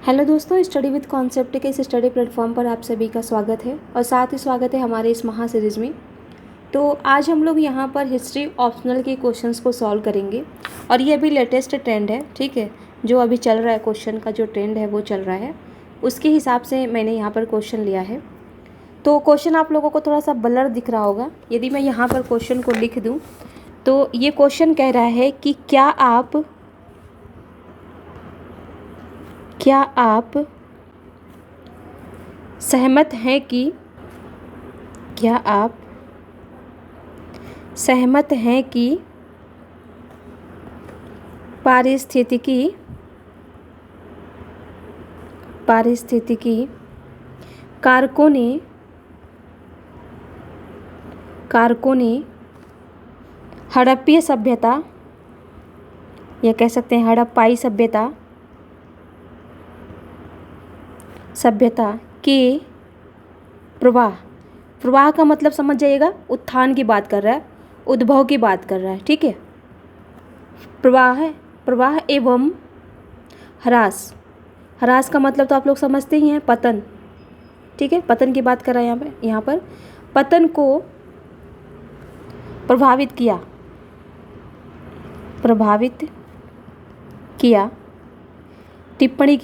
Hello दोस्तों, study with concept के इस स्टडी प्लेटफॉर्म पर आप सभी का स्वागत है और साथ ही स्वागत है हमारे इस महा सीरीज़ में। तो आज हम लोग यहाँ पर हिस्ट्री ऑप्शनल के क्वेश्चंस को सॉल्व करेंगे और ये अभी लेटेस्ट ट्रेंड है, ठीक है। जो अभी चल रहा है, क्वेश्चन का जो ट्रेंड है वो चल रहा है, उसके हिसाब से मैंने यहाँ पर क्वेश्चन लिया है। तो क्वेश्चन आप लोगों को थोड़ा सा ब्लर दिख रहा होगा। यदि मैं यहाँ पर क्वेश्चन को लिख दूँ तो ये क्वेश्चन कह रहा है कि क्या आप सहमत हैं कि क्या आप सहमत हैं कि पारिस्थितिकी कारकों ने हड़प्पीय सभ्यता या कह सकते हैं हड़प्पाई सभ्यता के प्रवाह का मतलब समझ जाइएगा, उत्थान की बात कर रहा है, उद्भव की बात कर रहा है, ठीक है। प्रवाह एवं ह्रास का मतलब तो आप लोग समझते ही हैं, पतन, ठीक है। पतन की बात कर रहा है यहाँ पर पतन को प्रभावित किया टिप्पणी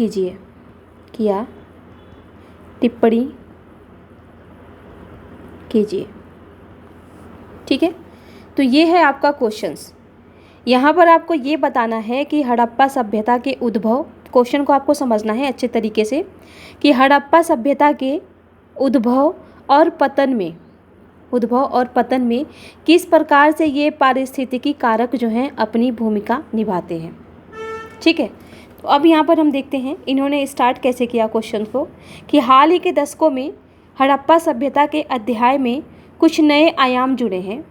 कीजिए, ठीक है। तो ये है आपका क्वेश्चंस। यहाँ पर आपको ये बताना है कि हड़प्पा सभ्यता के उद्भव, क्वेश्चन को आपको समझना है अच्छे तरीके से कि हड़प्पा सभ्यता के उद्भव और पतन में किस प्रकार से ये पारिस्थितिकी कारक जो हैं अपनी भूमिका निभाते हैं, ठीक है। तो अब यहाँ पर हम देखते हैं इन्होंने स्टार्ट कैसे किया क्वेश्चन को कि हाल ही के दशकों में हड़प्पा सभ्यता के अध्याय में कुछ नए आयाम जुड़े हैं।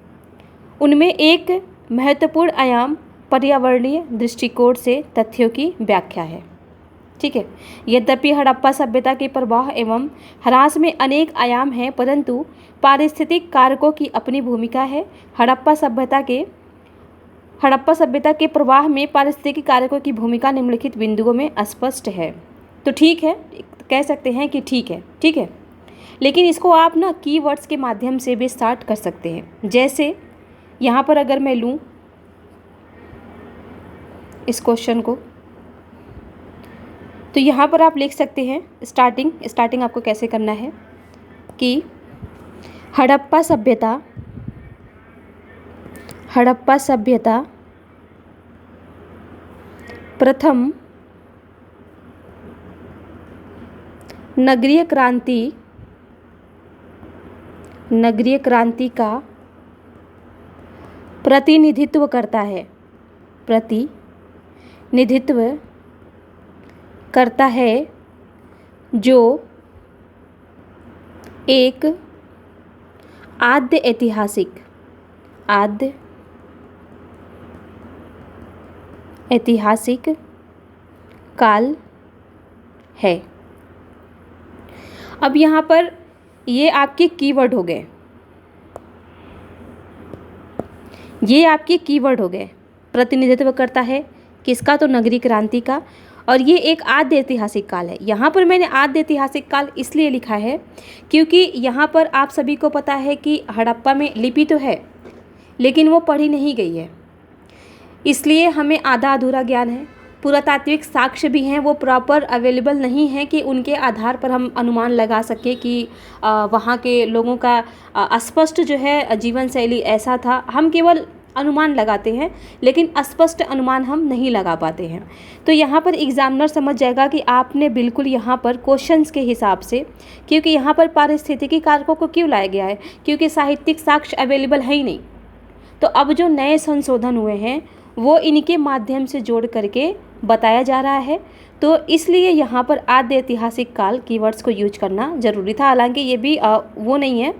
उनमें एक महत्वपूर्ण आयाम पर्यावरणीय दृष्टिकोण से तथ्यों की व्याख्या है, ठीक है। यद्यपि हड़प्पा सभ्यता के प्रवाह एवं ह्रास में अनेक आयाम हैं, परंतु पारिस्थितिक कारकों की अपनी भूमिका है। हड़प्पा सभ्यता के प्रवाह में पारिस्थितिक कारकों की भूमिका निम्नलिखित बिंदुओं में स्पष्ट है। तो ठीक है, कह सकते हैं कि ठीक है। लेकिन इसको आप ना कीवर्ड्स के माध्यम से भी स्टार्ट कर सकते हैं। जैसे यहाँ पर अगर मैं लूँ इस क्वेश्चन को, तो यहाँ पर आप लिख सकते हैं स्टार्टिंग आपको कैसे करना है कि हड़प्पा सभ्यता प्रथम नगरीय क्रांति का प्रतिनिधित्व करता है जो एक आद्य ऐतिहासिक काल है। अब यहाँ पर ये आपके कीवर्ड हो गए, प्रतिनिधित्व करता है किसका? तो नगरीय क्रांति का। और ये एक आद्य ऐतिहासिक काल है। यहाँ पर मैंने आद्य ऐतिहासिक काल इसलिए लिखा है क्योंकि यहाँ पर आप सभी को पता है कि हड़प्पा में लिपि तो है लेकिन वो पढ़ी नहीं गई है, इसलिए हमें आधा अधूरा ज्ञान है। पुरातात्विक साक्ष्य भी हैं, वो प्रॉपर अवेलेबल नहीं है कि उनके आधार पर हम अनुमान लगा सकें कि वहाँ के लोगों का स्पष्ट जो है जीवन शैली ऐसा था। हम केवल अनुमान लगाते हैं लेकिन स्पष्ट अनुमान हम नहीं लगा पाते हैं। तो यहाँ पर एग्जामिनर समझ जाएगा कि आपने बिल्कुल यहाँ पर क्वेश्चंस के हिसाब से, क्योंकि यहाँ पर पारिस्थितिकी कारकों को क्यों लाया गया है, क्योंकि साहित्यिक साक्ष्य अवेलेबल है ही नहीं। तो अब जो नए संशोधन हुए हैं वो इनके माध्यम से जोड़ करके बताया जा रहा है। तो इसलिए यहाँ पर आद्य ऐतिहासिक काल कीवर्ड्स को यूज करना ज़रूरी था। हालांकि ये भी वो नहीं है,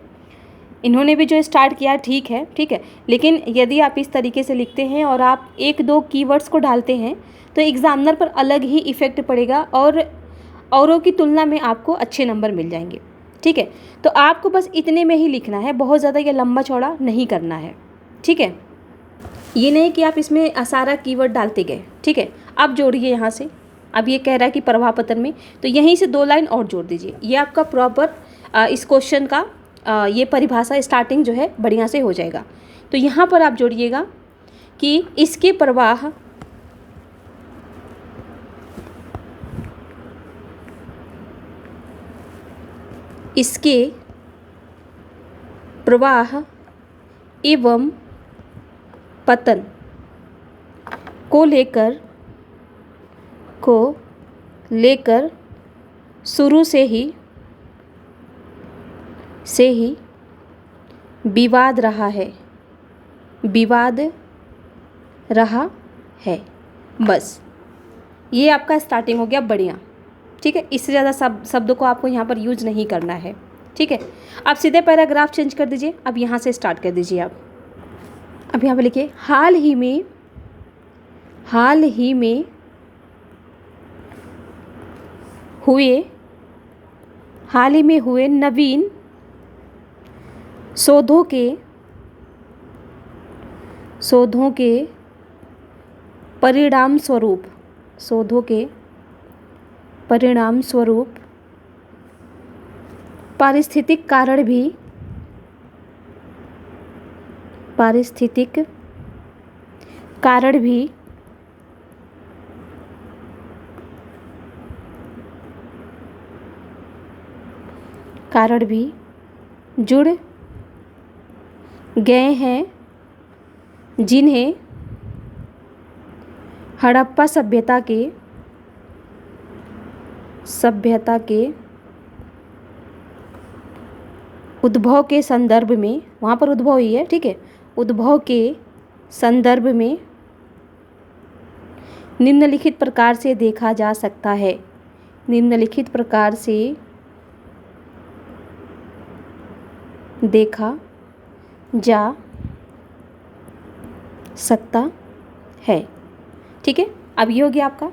इन्होंने भी जो स्टार्ट किया ठीक है, लेकिन यदि आप इस तरीके से लिखते हैं और आप एक दो कीवर्ड्स को डालते हैं तो एग्जामिनर पर अलग ही इफ़ेक्ट पड़ेगा और औरों की तुलना में आपको अच्छे नंबर मिल जाएंगे, ठीक है। तो आपको बस इतने में ही लिखना है, बहुत ज़्यादा ये लंबा चौड़ा नहीं करना है, ठीक है। ये नहीं कि आप इसमें सारा कीवर्ड डालते गए, ठीक है। अब जोड़िए यहाँ से अब ये कह रहा है कि प्रवाह पतन में, तो यहीं से 2 लाइन और जोड़ दीजिए। ये आपका प्रॉपर इस क्वेश्चन का ये परिभाषा स्टार्टिंग जो है बढ़िया से हो जाएगा। तो यहाँ पर आप जोड़िएगा कि इसके प्रवाह एवं पतन को लेकर शुरू से ही विवाद रहा है। बस ये आपका स्टार्टिंग हो गया बढ़िया। ठीक है, इससे ज़्यादा शब्दों को आपको यहाँ पर यूज नहीं करना है। ठीक है, आप सीधे पैराग्राफ चेंज कर दीजिए। अब यहाँ से स्टार्ट कर दीजिए आप। अब यहाँ पर लिखिए हाल ही में हुए नवीन शोधों के परिणाम स्वरूप पारिस्थितिक कारण भी जुड़ गए हैं, जिन्हें हड़प्पा सभ्यता के उद्भव के संदर्भ में, वहाँ पर उद्भव ही है, ठीक है, उद्भव के संदर्भ में निम्नलिखित प्रकार से देखा जा सकता है। निम्नलिखित प्रकार से देखा जा सकता है। ठीक है, अब ये हो गया आपका।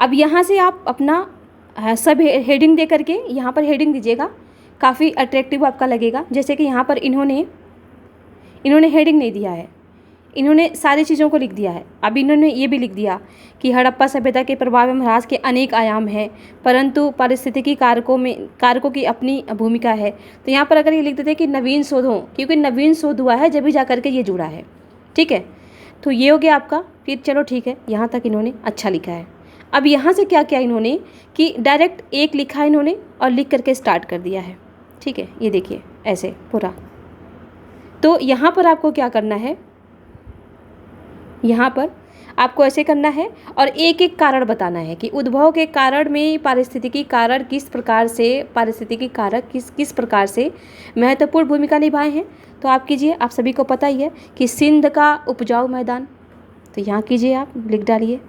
अब यहाँ से आप अपना सब हेडिंग दे करके यहाँ पर हेडिंग दीजिएगा, काफ़ी अट्रैक्टिव आपका लगेगा। जैसे कि यहाँ पर इन्होंने हेडिंग नहीं दिया है, इन्होंने सारी चीज़ों को लिख दिया है। अब इन्होंने ये भी लिख दिया कि हड़प्पा सभ्यता के प्रभाव एवं ह्रास के अनेक आयाम हैं, परंतु पारिस्थितिकी कारकों की अपनी भूमिका है। तो यहाँ पर अगर ये लिख देते कि नवीन शोधों, क्योंकि नवीन शोध हुआ है जब भी जा करके ये जुड़ा है। ठीक है, तो ये हो गया आपका। फिर चलो ठीक है, यहाँ तक इन्होंने अच्छा लिखा है। अब यहाँ से क्या किया इन्होंने कि डायरेक्ट एक लिखा इन्होंने और लिख करके स्टार्ट कर दिया है। ठीक है, ये देखिए ऐसे पूरा। तो यहाँ पर आपको क्या करना है, यहाँ पर आपको ऐसे करना है और एक एक कारण बताना है कि उद्भव के कारण में पारिस्थितिकी कारक किस प्रकार से महत्वपूर्ण भूमिका निभाए हैं। तो आप कीजिए, आप सभी को पता ही है कि सिंध का उपजाऊ मैदान, तो यहाँ कीजिए, आप लिख डालिए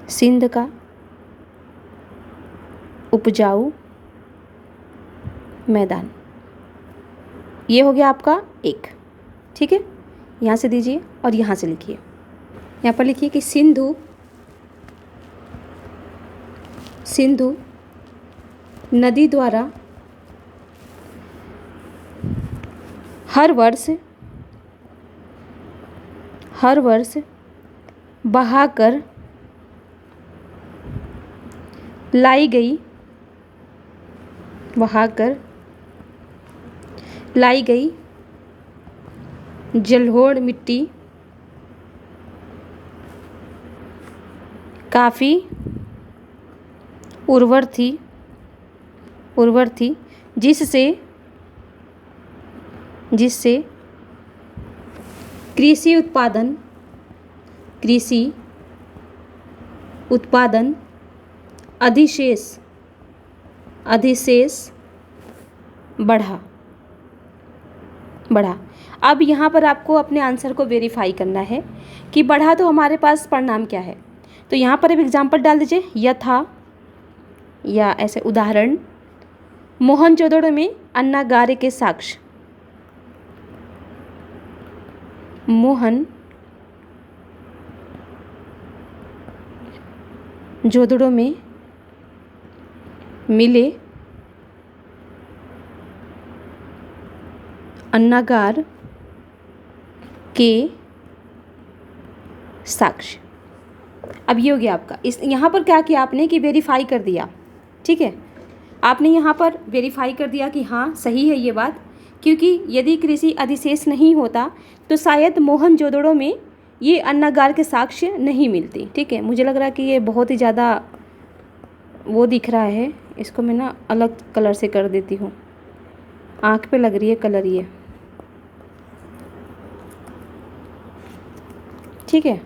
सिंध का उपजाऊ मैदान, ये हो गया आपका एक। ठीक है, यहाँ से दीजिए और यहाँ से लिखिए। यहाँ पर लिखिए कि सिंधु नदी द्वारा हर वर्ष बहाकर लाई गई जलोढ़ मिट्टी काफ़ी उर्वर थी, जिससे कृषि उत्पादन अधिशेष बढ़ा। अब यहाँ पर आपको अपने आंसर को वेरीफाई करना है कि बढ़ा तो हमारे पास परिणाम क्या है। तो यहाँ पर एक एग्जाम्पल डाल दीजिए, यथा या ऐसे उदाहरण, मोहनजोदड़ो में अन्नागार के साक्ष्य। मोहनजोदड़ो में मिले अन्नागार के साक्ष्य। अब ये हो गया आपका। इस यहाँ पर क्या किया आपने कि वेरीफाई कर दिया, ठीक है, आपने यहाँ पर वेरीफाई कर दिया कि हाँ सही है ये बात, क्योंकि यदि कृषि अधिशेष नहीं होता तो शायद मोहनजोदड़ो में ये अन्नागार के साक्ष्य नहीं मिलते। ठीक है, मुझे लग रहा है कि ये बहुत ही ज़्यादा वो दिख रहा है, इसको मैं ना अलग कलर से कर देती हूँ, आँख पे लग रही है कलर ये, ठीक है।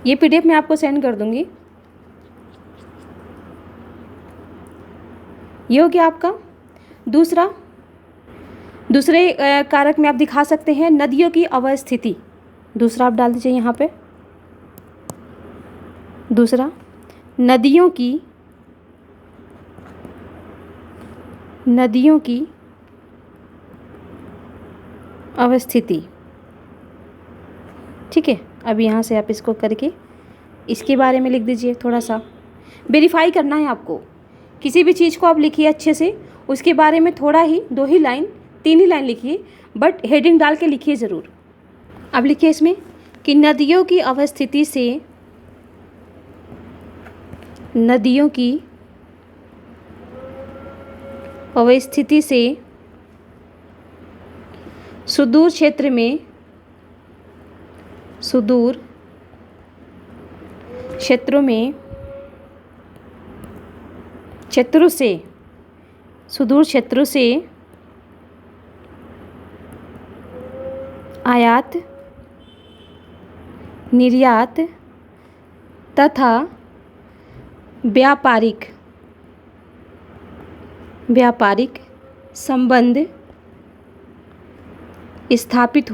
ये पीडीएफ मैं आपको सेंड कर दूंगी। ये हो गया आपका। दूसरे कारक में आप दिखा सकते हैं नदियों की अवस्थिति। दूसरा आप डाल दीजिए यहाँ पे, दूसरा नदियों की अवस्थिति, ठीक है। अब यहाँ से आप इसको करके इसके बारे में लिख दीजिए, थोड़ा सा वेरीफाई करना है आपको। किसी भी चीज़ को आप लिखिए अच्छे से, उसके बारे में थोड़ा ही 2 ही लाइन 3 ही लाइन लिखिए, बट हेडिंग डाल के लिखिए ज़रूर। अब लिखिए इसमें कि नदियों की अवस्थिति से सुदूर क्षेत्रों से आयात निर्यात तथा व्यापारिक संबंध स्थापित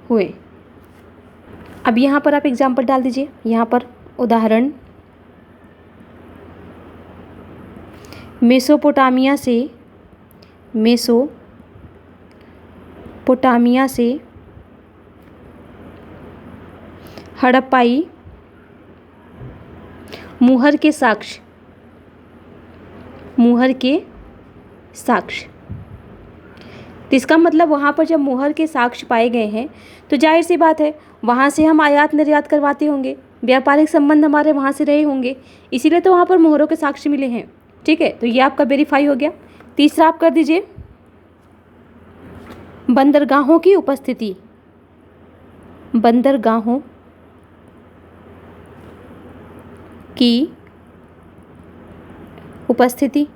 हुए। अब यहाँ पर आप एग्जाम्पल डाल दीजिए। यहाँ पर उदाहरण, मेसोपोटामिया से हड़प्पाई मुहर के साक्ष्य। तो इसका मतलब वहाँ पर जब मुहर के साक्ष्य पाए गए हैं तो जाहिर सी बात है वहाँ से हम आयात निर्यात करवाते होंगे, व्यापारिक संबंध हमारे वहाँ से रहे होंगे, इसीलिए तो वहाँ पर मुहरों के साक्ष्य मिले हैं। ठीक है, तो ये आपका वेरीफाई हो गया। तीसरा आप कर दीजिए बंदरगाहों की उपस्थिति। बंदरगाहों की उपस्थिति,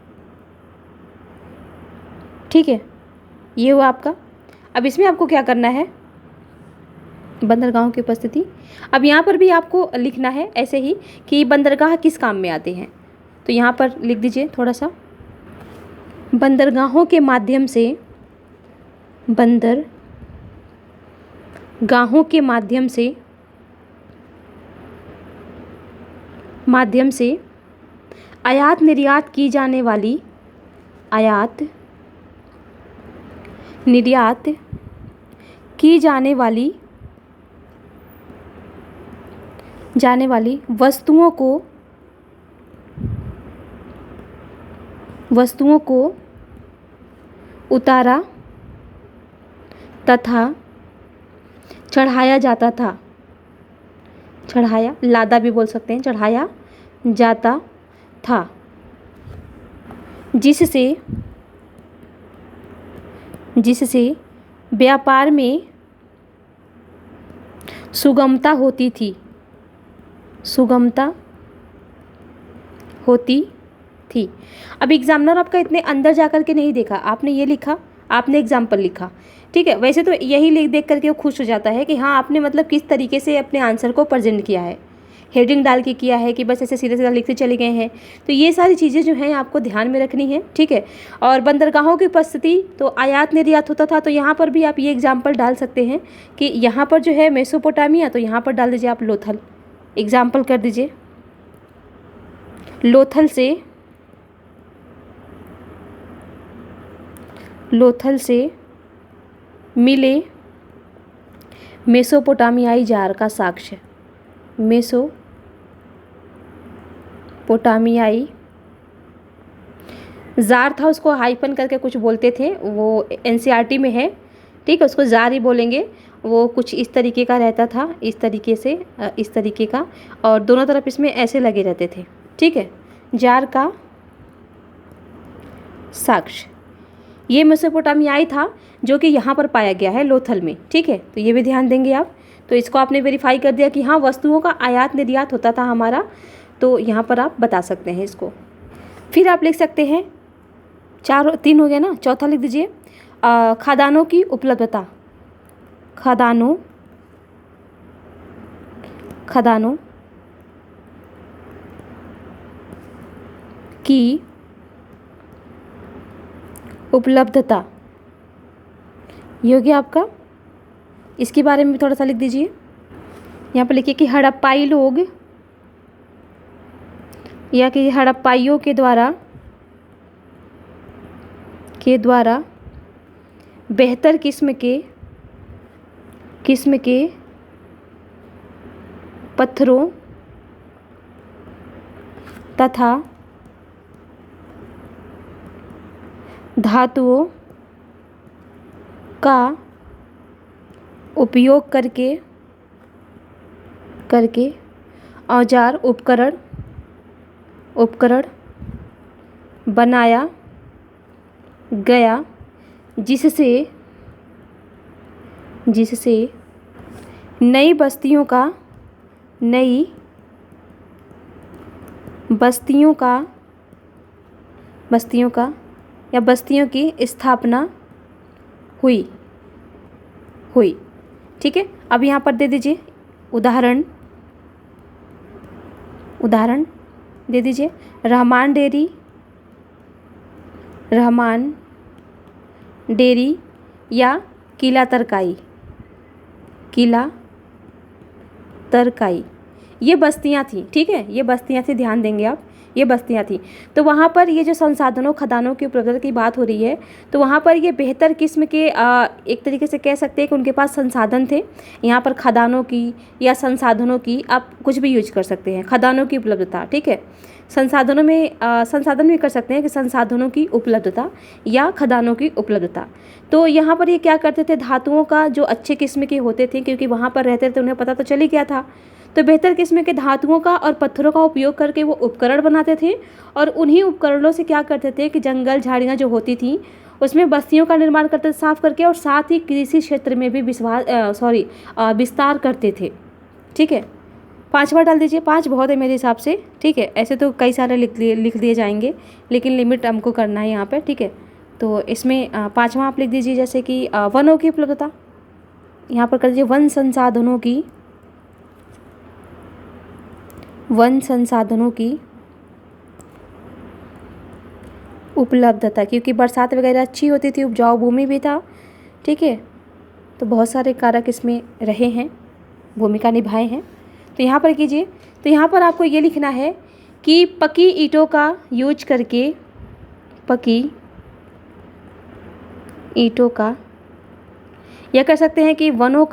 ठीक है, ये हुआ आपका। अब इसमें आपको क्या करना है, बंदरगाहों की उपस्थिति। अब यहाँ पर भी आपको लिखना है ऐसे ही कि बंदरगाह किस काम में आते हैं, तो यहाँ पर लिख दीजिए थोड़ा सा, बंदरगाहों के माध्यम से आयात निर्यात की जाने वाली वस्तुओं को उतारा तथा चढ़ाया जाता था। चढ़ाया, लादा भी बोल सकते हैं, चढ़ाया जाता था, जिससे व्यापार में सुगमता होती थी। अब एग्जामिनर आपका इतने अंदर जाकर के नहीं देखा, आपने ये लिखा, आपने एग्जाम्पल लिखा, ठीक है। वैसे तो यही देख करके वो खुश हो जाता है कि हाँ आपने मतलब किस तरीके से अपने आंसर को प्रेजेंट किया है, हेडिंग डाल के किया है कि बस ऐसे सीधे सीधा लिखते चले गए हैं। तो ये सारी चीज़ें जो हैं आपको ध्यान में रखनी है, ठीक है। और बंदरगाहों की उपस्थिति, तो आयात निर्यात होता था, तो यहाँ पर भी आप ये एग्जाम्पल डाल सकते हैं कि यहाँ पर जो है मेसोपोटामिया, तो यहाँ पर डाल दीजिए आप लोथल, एग्जाम्पल कर दीजिए। लोथल से मिले मेसोपोटामियाई जार का साक्ष्य। मेसोपोटामियाई जार था, उसको हाइफन करके कुछ बोलते थे, वो एनसीईआरटी में है, ठीक है, उसको जार ही बोलेंगे। वो कुछ इस तरीके का रहता था, इस तरीके से, इस तरीके का, और दोनों तरफ इसमें ऐसे लगे रहते थे। ठीक है, जार का साक्ष्य ये मेसोपोटामियाई था जो कि यहाँ पर पाया गया है, लोथल में। ठीक है, तो ये भी ध्यान देंगे आप। तो इसको आपने वेरीफाई कर दिया कि हाँ, वस्तुओं का आयात निर्यात होता था हमारा, तो यहाँ पर आप बता सकते हैं इसको। फिर आप लिख सकते हैं, 3 हो गया ना, चौथा लिख दीजिए, खदानों की उपलब्धता। खदानों की उपलब्धता, ये हो गया आपका। इसके बारे में भी थोड़ा सा लिख दीजिए। यहाँ पर लिखिए कि हड़प्पाई लोग या कि हड़प्पाइयों के द्वारा बेहतर किस्म के पत्थरों तथा धातुओं का उपयोग करके औजार उपकरण बनाया गया, जिससे नई बस्तियों की स्थापना हुई। ठीक है, अब यहाँ पर दे दीजिए उदाहरण दे दीजिए। रहमान डेरी या किला तरकाई, ये बस्तियाँ थी। ठीक है, ये बस्तियाँ थी, ध्यान देंगे आप, ये बस्तियाँ थी। तो वहाँ पर ये जो संसाधनों, खदानों की उपलब्धता की बात हो रही है, तो वहाँ पर ये बेहतर किस्म के एक तरीके से कह सकते हैं कि उनके पास संसाधन थे। यहाँ पर खदानों की या संसाधनों की, आप कुछ भी यूज कर सकते हैं। खदानों की उपलब्धता, ठीक है, संसाधनों में संसाधन भी कर सकते हैं कि संसाधनों की उपलब्धता या खदानों की उपलब्धता। तो यहाँ पर ये क्या करते थे, धातुओं का जो अच्छे किस्म के होते थे, क्योंकि वहाँ पर रहते थे, उन्हें पता तो चल ही गया था, तो बेहतर किस्म के धातुओं का और पत्थरों का उपयोग करके वो उपकरण बनाते थे। और उन्हीं उपकरणों से क्या करते थे कि जंगल झाड़ियाँ जो होती थी उसमें बस्तियों का निर्माण करते थे साफ करके, और साथ ही कृषि क्षेत्र में भी विस्तार करते थे। ठीक है, 5 बार डाल दीजिए, 5 बहुत है मेरे हिसाब से। ठीक है, ऐसे तो कई सारे लिख दिए जाएंगे, लेकिन लिमिट हमको करना है यहाँ पर। ठीक है, तो इसमें 5वां आप लिख दीजिए, जैसे कि वनों की उपलब्धता। यहाँ पर कर दीजिए वन संसाधनों की उपलब्धता, क्योंकि बरसात वगैरह अच्छी होती थी, उपजाऊ भूमि भी था। ठीक है, तो बहुत सारे कारक इसमें रहे हैं, भूमिका निभाए हैं। तो यहाँ पर कीजिए, तो यहाँ पर आपको ये लिखना है कि पकी ईंटों का यूज करके, पकी ईंटों का, या कह सकते हैं कि वन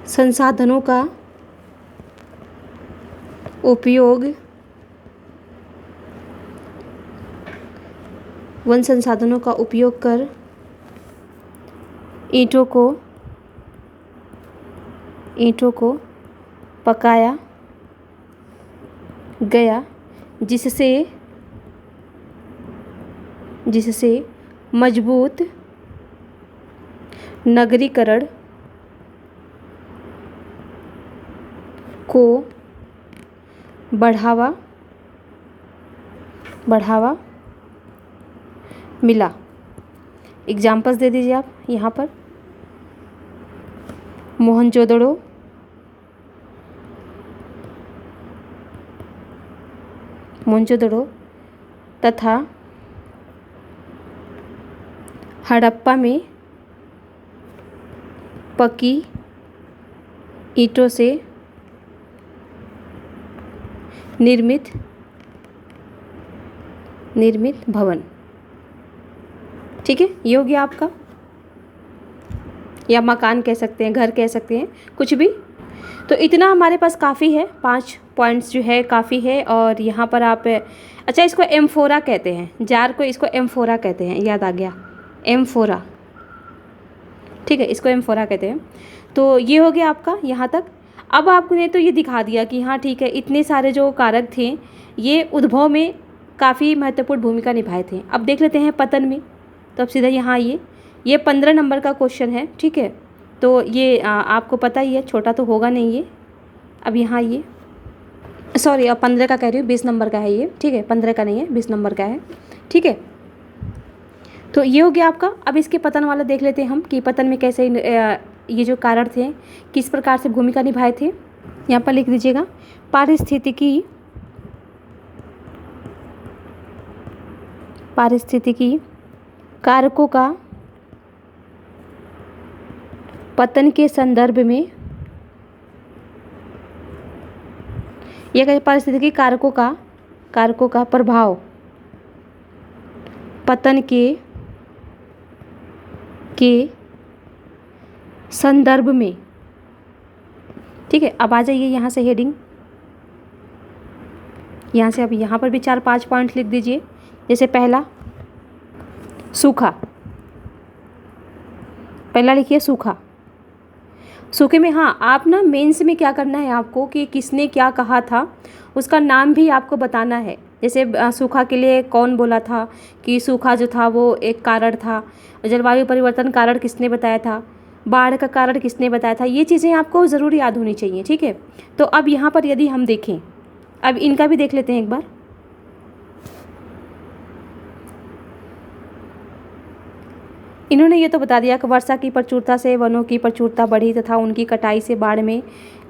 संसाधनों का उपयोग कर ईंटों को पकाया गया, जिससे मजबूत नगरीकरण को बढ़ावा मिला। एग्जाम्पल्स दे दीजिए आप यहाँ पर। मोहनजोदड़ो तथा हड़प्पा में पकी ईंटों से निर्मित भवन। ठीक है, ये हो गया आपका, या मकान कह सकते हैं, घर कह सकते हैं, कुछ भी। तो इतना हमारे पास काफ़ी है, 5 पॉइंट्स जो है काफ़ी है। और यहाँ पर आप अच्छा इसको एम्फोरा कहते हैं, जार को इसको एम्फोरा कहते हैं, याद आ गया, एम्फोरा, ठीक है, इसको एम्फोरा कहते हैं। तो ये हो गया आपका यहाँ तक। अब आपने तो ये दिखा दिया कि हाँ ठीक है, इतने सारे जो कारक थे ये उद्भव में काफ़ी महत्वपूर्ण भूमिका निभाए थे। अब देख लेते हैं पतन में। तो अब सीधा यहाँ आइए, ये 15 नंबर का क्वेश्चन है, ठीक है। तो ये आपको पता ही है, छोटा तो होगा नहीं ये। अब यहाँ आइए, सॉरी अब 15 का कह रही हूँ, 20 नंबर का है ये, ठीक है, 15 का नहीं है, 20 नंबर का है, ठीक है। तो ये हो गया आपका। अब इसके पतन वाला देख लेते हैं हम कि पतन में कैसे ये जो कारण थे किस प्रकार से भूमिका निभाए थे। यहाँ पर लिख दीजिएगा, पारिस्थितिकी कारकों का पतन के संदर्भ में, यह कहते पारिस्थितिकी कारकों का प्रभाव पतन के संदर्भ में, ठीक है। अब आ जाइए यहाँ से हेडिंग, यहाँ से अब यहाँ पर भी 4-5 पॉइंट लिख दीजिए। जैसे पहला सूखा, पहला लिखिए सूखा। सूखे में हाँ आप ना मेंस में क्या करना है आपको कि किसने क्या कहा था उसका नाम भी आपको बताना है। जैसे सूखा के लिए कौन बोला था कि सूखा जो था वो एक कारण था, जलवायु परिवर्तन कारण किसने बताया था, बाढ़ का कारण किसने बताया था, ये चीज़ें आपको ज़रूर याद होनी चाहिए, ठीक है। तो अब यहाँ पर यदि हम देखें, अब इनका भी देख लेते हैं एक बार। इन्होंने ये तो बता दिया कि वर्षा की प्रचुरता से वनों की प्रचुरता बढ़ी तथा उनकी कटाई से बाढ़ में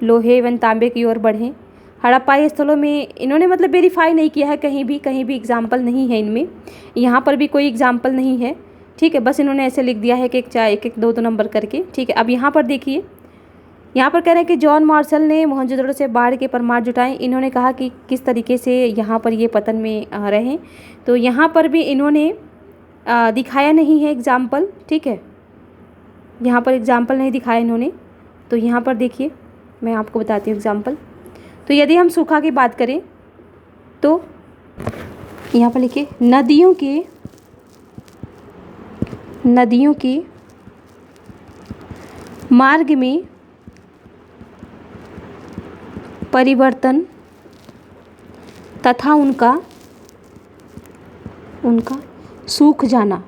लोहे एवं तांबे की ओर बढ़े। हड़प्पाई स्थलों में इन्होंने मतलब वेरीफाई नहीं किया है, कहीं भी एग्जाम्पल नहीं है इनमें, यहाँ पर भी कोई एग्जाम्पल नहीं है, ठीक है। बस इन्होंने ऐसे लिख दिया है कि एक 2 नंबर करके, ठीक है। अब यहाँ पर देखिए, यहाँ पर कह रहे हैं कि जॉन मार्शल ने मोहनजोदड़ो से बाढ़ के प्रमाण जुटाए। इन्होंने कहा कि किस तरीके से यहाँ पर ये पतन में रहे, तो यहाँ पर भी इन्होंने दिखाया नहीं है एग्जाम्पल, ठीक है। यहाँ पर एग्जाम्पल नहीं दिखाया इन्होंने। तो यहाँ पर देखिए, मैं आपको बताती हूँ एग्जाम्पल। तो यदि हम सूखा की बात करें तो यहाँ पर लिखिए, नदियों के मार्ग में परिवर्तन तथा उनका सूख जाना,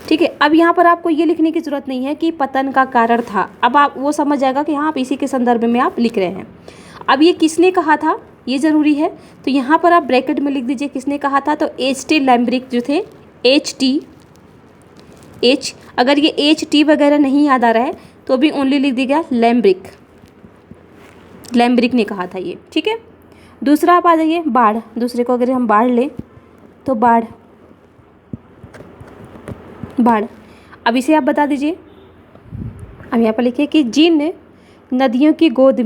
ठीक है। अब यहाँ पर आपको ये लिखने की ज़रूरत नहीं है कि पतन का कारण था, अब आप वो समझ जाएगा कि हाँ आप इसी के संदर्भ में आप लिख रहे हैं। अब ये किसने कहा था ये ज़रूरी है, तो यहाँ पर आप ब्रैकेट में लिख दीजिए किसने कहा था। तो H.T. लैम्ब्रिक जो थे, H, अगर ये H.T. वगैरह नहीं याद आ रहा है तो भी ओनली लिख दीजिएगा लैम्ब्रिक ने कहा था ये, ठीक है। दूसरा आप आ जाइए बाढ़, दूसरे को अगर हम बाढ़ लें तो बाढ़, अब इसे आप बता दीजिए। अब यहाँ पर लिखिए कि जिन नदियों की गोद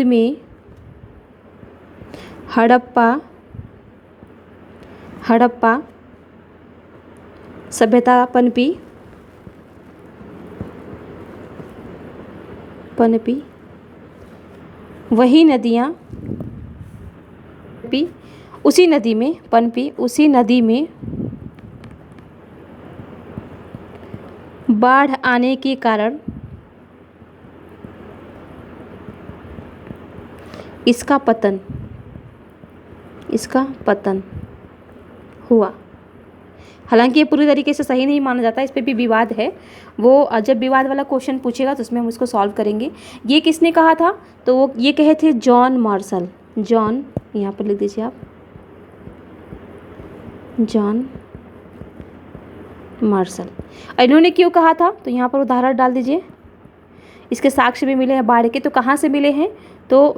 में हड़प्पा सभ्यता पनपी, वही नदियाँ उसी नदी में बाढ़ आने के कारण इसका पतन हुआ। हालांकि ये पूरी तरीके से सही नहीं माना जाता, इस पे भी विवाद है। वो जब विवाद वाला क्वेश्चन पूछेगा तो उसमें हम उसको सॉल्व करेंगे। ये किसने कहा था, तो वो ये कहे थे जॉन मार्शल, यहाँ पर लिख दीजिए आप, जॉन मार्शल। इन्होंने क्यों कहा था, तो यहाँ पर उदाहरण डाल दीजिए। इसके साक्ष्य भी मिले हैं बाढ़ के, तो कहाँ से मिले हैं, तो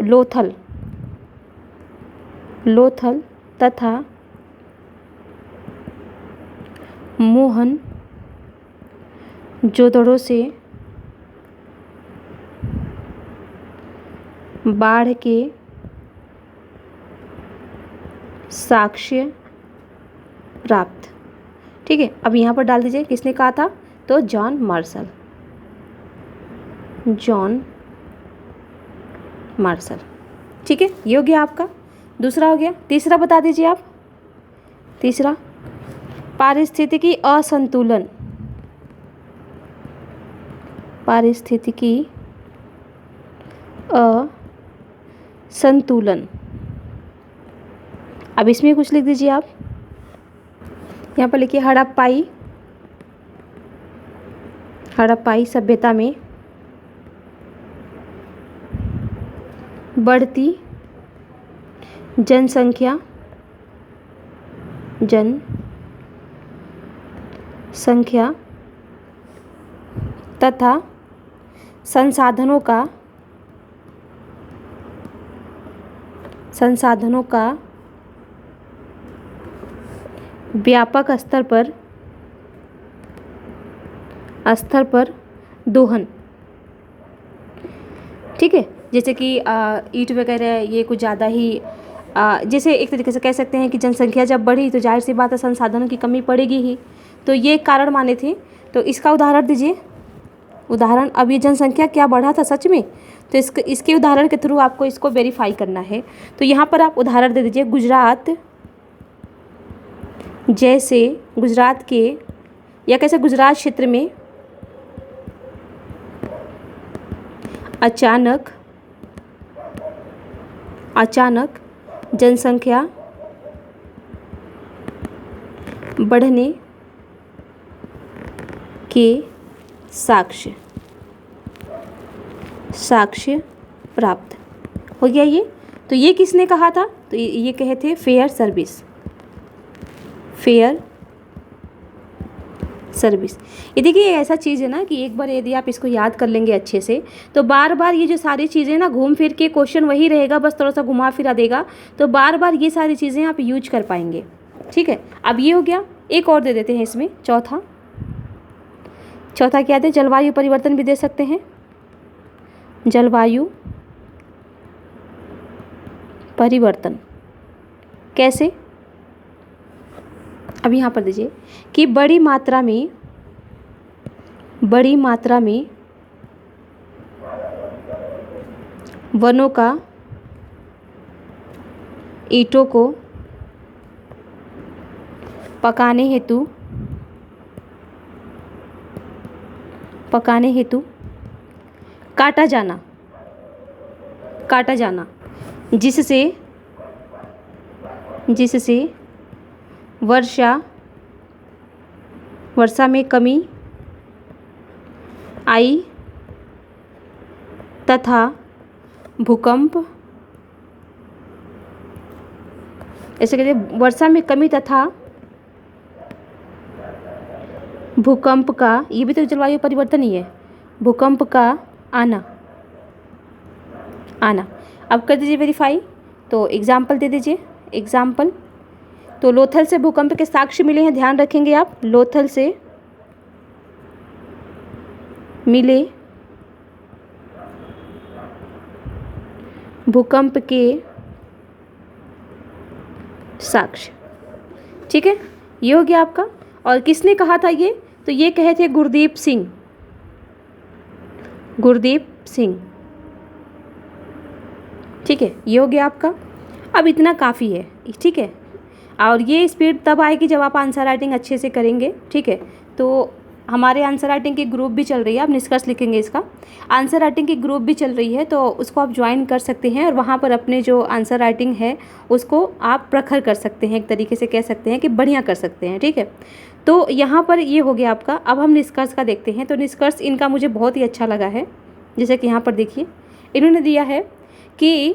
लोथल तथा मोहनजोदड़ो से बाढ़ के साक्ष्य प्राप्त, ठीक है, अब यहाँ पर डाल दीजिए किसने कहा था, तो जॉन मार्शल, जॉन मार्शल। ठीक है, ये हो गया आपका, दूसरा हो गया। तीसरा बता दीजिए आप। तीसरा, पारिस्थितिकी असंतुलन, पारिस्थितिकी असंतुलन। अब इसमें कुछ लिख दीजिए आप। यहाँ पर लिखिए हड़प्पाई, हड़प्पाई सभ्यता में बढ़ती जनसंख्या, जनसंख्या तथा संसाधनों का व्यापक स्तर पर दोहन। ठीक है, जैसे कि ईंट वगैरह ये कुछ ज़्यादा ही जैसे एक तरीके से कह सकते हैं कि जनसंख्या जब बढ़ी तो जाहिर सी बात है संसाधनों की कमी पड़ेगी ही, तो ये कारण माने थे। तो इसका उदाहरण दीजिए, उदाहरण। अब ये जनसंख्या क्या बढ़ा था सच में, तो इसके उदाहरण के थ्रू आपको इसको वेरीफाई करना है। तो यहाँ पर आप उदाहरण दे दीजिए, गुजरात जैसे, गुजरात के या कैसे गुजरात क्षेत्र में अचानक जनसंख्या बढ़ने के साक्ष्य प्राप्त हो गया। ये तो ये किसने कहा था, तो ये कहे थे फेयर सर्विस। ये देखिए ऐसा चीज़ है ना कि एक बार यदि आप इसको याद कर लेंगे अच्छे से, तो बार बार ये जो सारी चीज़ें ना घूम फिर के क्वेश्चन वही रहेगा, बस थोड़ा सा घुमा फिरा देगा, तो बार बार ये सारी चीज़ें आप यूज कर पाएंगे। ठीक है, अब ये हो गया। एक और दे देते हैं इसमें, चौथा क्या दे, जलवायु परिवर्तन भी दे सकते हैं, जलवायु परिवर्तन कैसे। अब यहाँ पर दीजिए कि बड़ी मात्रा में वनों का ईंटों को पकाने हेतु काटा जाना, जिससे वर्षा में कमी आई तथा भूकंप, ऐसे कहते हैं, वर्षा में कमी तथा भूकंप का, ये भी तो जलवायु परिवर्तन ही है, भूकंप का आना। अब कर दीजिए वेरीफाई। तो एग्जाम्पल दे दीजिए, एग्जाम्पल। तो लोथल से भूकंप के साक्ष्य मिले हैं, ध्यान रखेंगे आप, लोथल से मिले भूकंप के साक्ष्य। ठीक है, ये हो गया आपका। और किसने कहा था ये, तो ये कहे थे गुरदीप सिंह। ठीक है, ये हो गया आपका। अब इतना काफ़ी है। ठीक है, और ये स्पीड तब आएगी जब आप आंसर राइटिंग अच्छे से करेंगे। ठीक है, तो हमारे आंसर राइटिंग की ग्रुप भी चल रही है, आप निष्कर्ष लिखेंगे इसका। आंसर राइटिंग की ग्रुप भी चल रही है, तो उसको आप ज्वाइन कर सकते हैं और वहाँ पर अपने जो आंसर राइटिंग है उसको आप प्रखर कर सकते हैं, एक तरीके से कह सकते हैं कि बढ़िया कर सकते हैं। ठीक है, तो यहाँ पर ये हो गया आपका। अब हम निष्कर्ष का देखते हैं। तो निष्कर्ष इनका मुझे बहुत ही अच्छा लगा है। जैसे कि यहाँ पर देखिए इन्होंने दिया है कि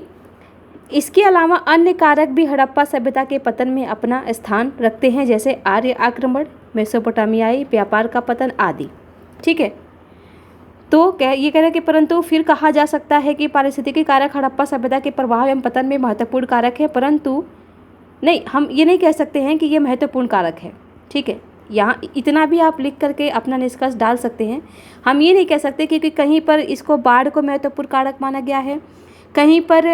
इसके अलावा अन्य कारक भी हड़प्पा सभ्यता के पतन में अपना स्थान रखते हैं, जैसे आर्य आक्रमण, मेसोपोटामियाई व्यापार का पतन आदि। ठीक है, तो ये कह रहे हैं कि परंतु फिर कहा जा सकता है कि पारिस्थितिकी कारक हड़प्पा सभ्यता के प्रभाव एवं पतन में महत्वपूर्ण कारक है, परंतु नहीं, हम ये नहीं कह सकते हैं कि ये महत्वपूर्ण कारक है। ठीक है, यहाँ इतना भी आप लिख करके अपना निष्कर्ष डाल सकते हैं। हम ये नहीं कह सकते क्योंकि कहीं पर इसको बाढ़ को महत्वपूर्ण कारक माना गया है, कहीं पर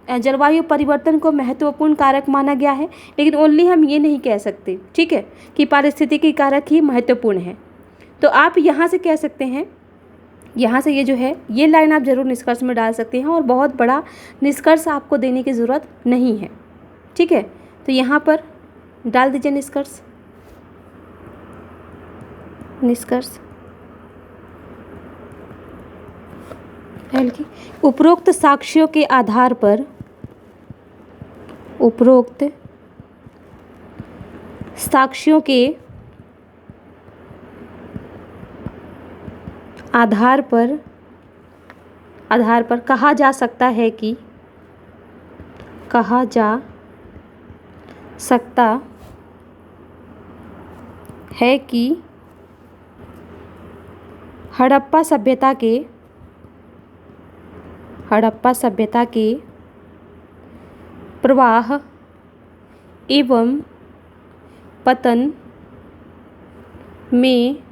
जलवायु परिवर्तन को महत्वपूर्ण कारक माना गया है, लेकिन ओनली हम ये नहीं कह सकते, ठीक है, कि पारिस्थितिकी कारक ही महत्वपूर्ण है। तो आप यहाँ से कह सकते हैं, यहाँ से ये जो है ये लाइन आप ज़रूर निष्कर्ष में डाल सकते हैं, और बहुत बड़ा निष्कर्ष आपको देने की ज़रूरत नहीं है, ठीक है। तो यहाँ पर डाल दीजिए निष्कर्ष। उपरोक्त साक्ष्यों के आधार पर आधार पर कहा जा सकता है कि हड़प्पा सभ्यता के प्रवाह एवं पतन में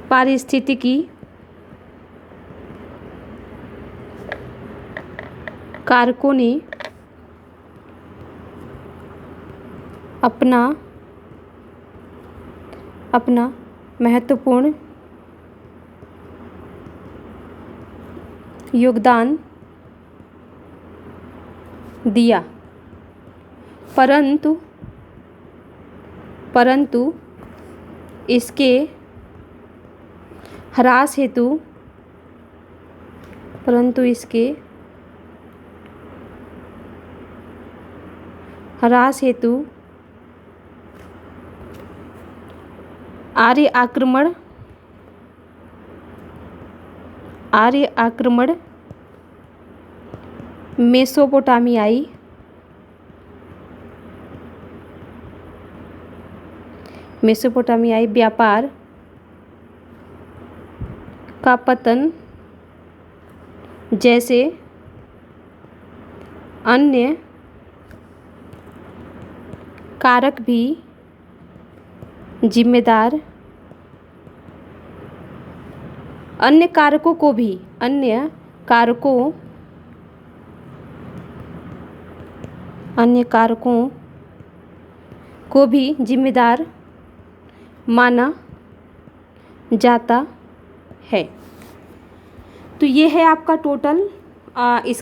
पारिस्थितिकी कारकों ने अपना महत्वपूर्ण योगदान दिया, परंतु इसके ह्रास हेतु आर्य आक्रमण मेसोपोटामियाई व्यापार का पतन जैसे अन्य कारक भी जिम्मेदार, अन्य कारकों को भी जिम्मेदार माना जाता है। तो ये है आपका टोटल इस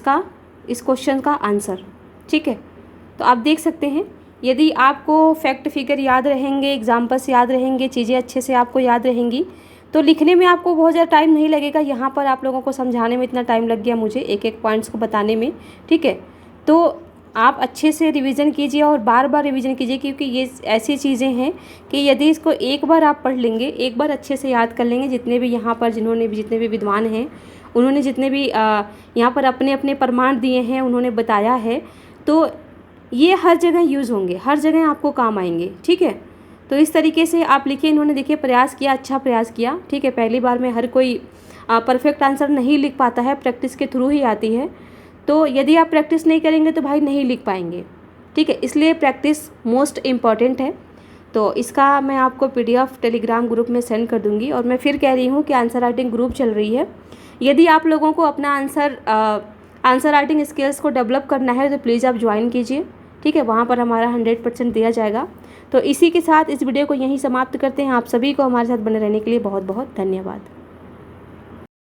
क्वेश्चन का आंसर, ठीक है। तो आप देख सकते हैं, यदि आपको फैक्ट फिगर याद रहेंगे, एग्जाम्पल्स याद रहेंगे, चीज़ें अच्छे से आपको याद रहेंगी, तो लिखने में आपको बहुत ज़्यादा टाइम नहीं लगेगा। यहाँ पर आप लोगों को समझाने में इतना टाइम लग गया मुझे, एक एक पॉइंट्स को बताने में, ठीक है। तो आप अच्छे से रिवीजन कीजिए और बार बार रिवीजन कीजिए, क्योंकि ये ऐसी चीज़ें हैं कि यदि इसको एक बार आप पढ़ लेंगे, एक बार अच्छे से याद कर लेंगे, जितने भी यहाँ पर जितने भी विद्वान हैं, उन्होंने जितने भी यहाँ पर अपने अपने प्रमाण दिए हैं, उन्होंने बताया है, तो ये हर जगह यूज़ होंगे, हर जगह आपको काम आएंगे, ठीक है। तो इस तरीके से आप लिखिए। इन्होंने देखिए प्रयास किया, अच्छा प्रयास किया, ठीक है। पहली बार में हर कोई परफेक्ट आंसर नहीं लिख पाता है, प्रैक्टिस के थ्रू ही आती है। तो यदि आप प्रैक्टिस नहीं करेंगे तो भाई नहीं लिख पाएंगे, ठीक है। इसलिए प्रैक्टिस मोस्ट इम्पॉर्टेंट है। तो इसका मैं आपको PDF टेलीग्राम ग्रुप में सेंड कर दूंगी। और मैं फिर कह रही हूँ कि आंसर राइटिंग ग्रुप चल रही है, यदि आप लोगों को अपना आंसर राइटिंग स्किल्स को डेवलप करना है तो प्लीज़ आप ज्वाइन कीजिए, ठीक है। वहाँ पर हमारा 100% दिया जाएगा। तो इसी के साथ इस वीडियो को यहीं समाप्त करते हैं। आप सभी को हमारे साथ बने रहने के लिए बहुत बहुत धन्यवाद।